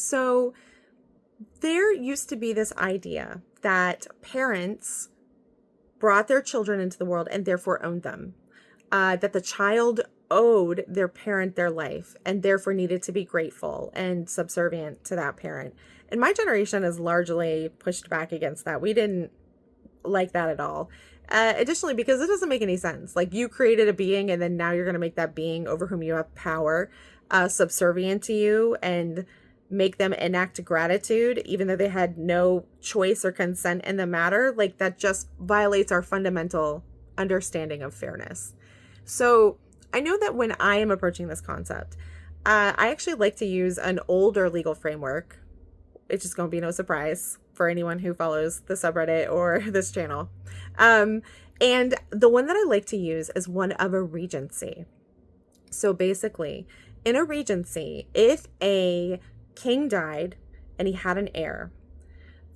So there used to be this idea that parents brought their children into the world and therefore owned them, that the child owed their parent their life and therefore needed to be grateful and subservient to that parent. And my generation has largely pushed back against that. We didn't like that at all. Additionally, because it doesn't make any sense. Like, you created a being and then now you're going to make that being over whom you have power subservient to you and make them enact gratitude, even though they had no choice or consent in the matter. Like, that just violates our fundamental understanding of fairness. So I know that when I am approaching this concept, I actually like to use an older legal framework. It's just going to be no surprise for anyone who follows the subreddit or this channel. And the one that I like to use is one of a regency. So basically, in a regency, if a king died and he had an heir,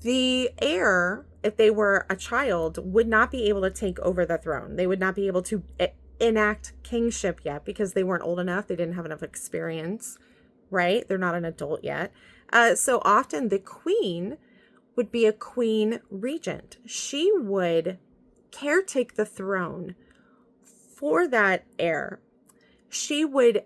the heir, if they were a child, would not be able to take over the throne. They would not be able to enact kingship yet because they weren't old enough. They didn't have enough experience, right? They're not an adult yet. So often the queen would be a queen regent. She would caretake the throne for that heir. She would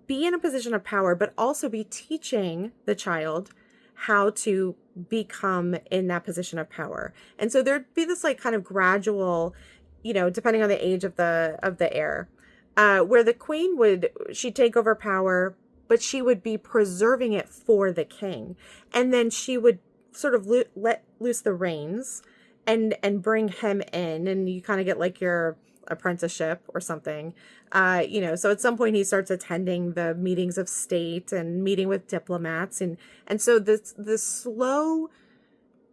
be in a position of power, but also be teaching the child how to become in that position of power. And so there'd be this like kind of gradual, depending on the age of the heir, where the queen she'd take over power, but she would be preserving it for the king. And then she would sort of let loose the reins and bring him in, and you kind of get like your apprenticeship or something. So at some point he starts attending the meetings of state and meeting with diplomats. And so the slow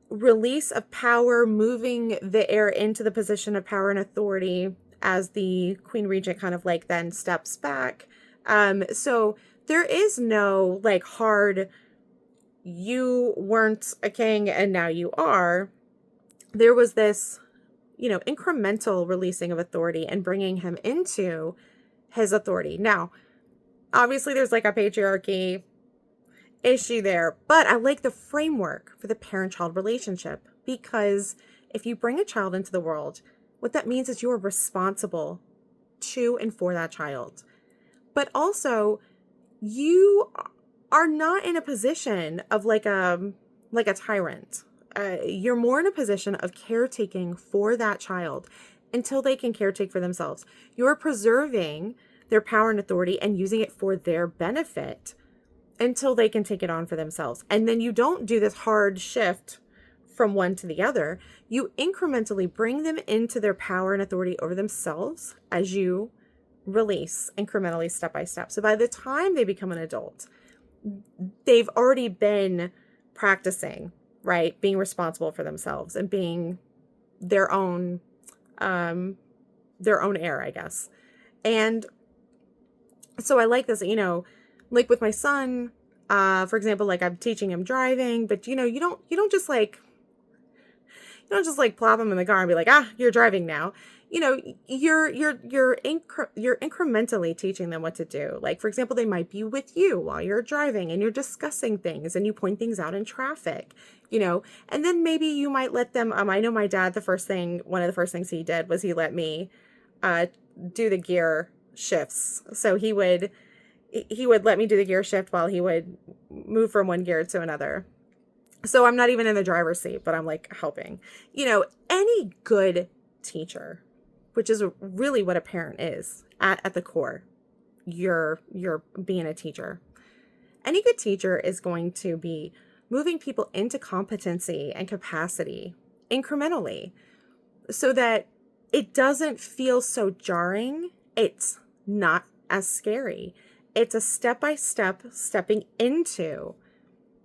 release of power, moving the heir into the position of power and authority as the queen regent kind of like then steps back. So there is no like hard, you weren't a king and now you are. There was this, incremental releasing of authority and bringing him into his authority. Now, obviously there's like a patriarchy issue there, but I like the framework for the parent-child relationship, because if you bring a child into the world, what that means is you are responsible to and for that child. But also, you are not in a position of like a tyrant. You're more in a position of caretaking for that child until they can caretake for themselves. You're preserving their power and authority and using it for their benefit until they can take it on for themselves. And then you don't do this hard shift from one to the other. You incrementally bring them into their power and authority over themselves as you release incrementally, step by step. So by the time they become an adult, they've already been practicing, right, being responsible for themselves and being their own heir, I guess. And so I like this, like with my son, for example, like I'm teaching him driving, but you don't just like plop him in the car and be like, you're driving now. You're incrementally teaching them what to do. Like, for example, they might be with you while you're driving and you're discussing things and you point things out in traffic, and then maybe you might let them, I know my dad, one of the first things he did was he let me, do the gear shifts. So he would let me do the gear shift while he would move from one gear to another. So I'm not even in the driver's seat, but I'm like helping. Any good teacher, which is really what a parent is at the core, you're being a teacher. Any good teacher is going to be moving people into competency and capacity incrementally so that it doesn't feel so jarring. It's not as scary. It's a step-by-step stepping into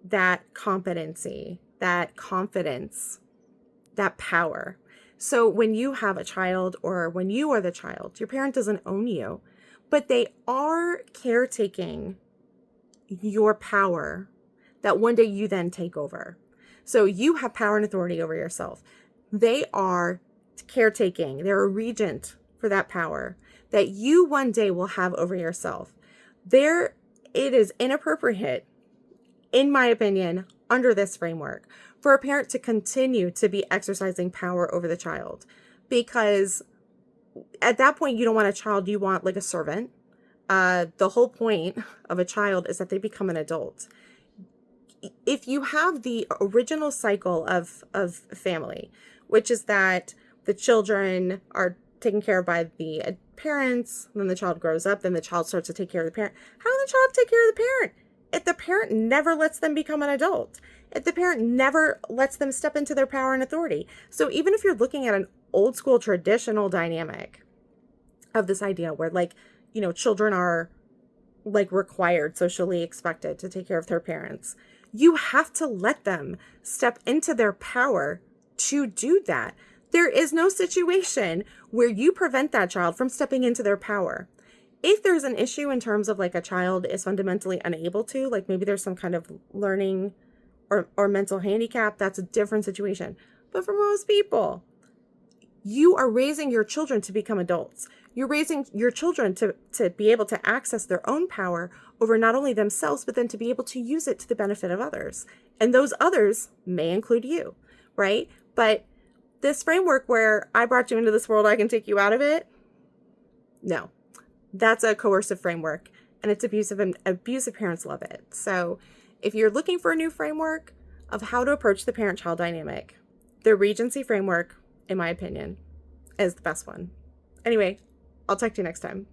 that competency, that confidence, that power. So when you have a child or when you are the child, your parent doesn't own you, but they are caretaking your power that one day you then take over. So you have power and authority over yourself. They are caretaking. They're a regent for that power that you one day will have over yourself. It is inappropriate in my opinion, under this framework, for a parent to continue to be exercising power over the child. Because at that point, you don't want a child, you want like a servant. The whole point of a child is that they become an adult. If you have the original cycle of family, which is that the children are taken care of by the parents, then the child grows up, then the child starts to take care of the parent. How does the child take care of the parent? If the parent never lets them become an adult, if the parent never lets them step into their power and authority. So even if you're looking at an old school traditional dynamic of this idea where, like, you know, children are like required, socially expected to take care of their parents, you have to let them step into their power to do that. There is no situation where you prevent that child from stepping into their power. If there's an issue in terms of like a child is fundamentally unable to, like maybe there's some kind of learning or mental handicap, that's a different situation. But for most people, you are raising your children to become adults. You're raising your children to be able to access their own power over not only themselves, but then to be able to use it to the benefit of others. And those others may include you, right? But this framework where I brought you into this world, I can take you out of it. No, that's a coercive framework, and it's abusive, and abusive parents love it. So if you're looking for a new framework of how to approach the parent-child dynamic, the Regency framework, in my opinion, is the best one. Anyway, I'll talk to you next time.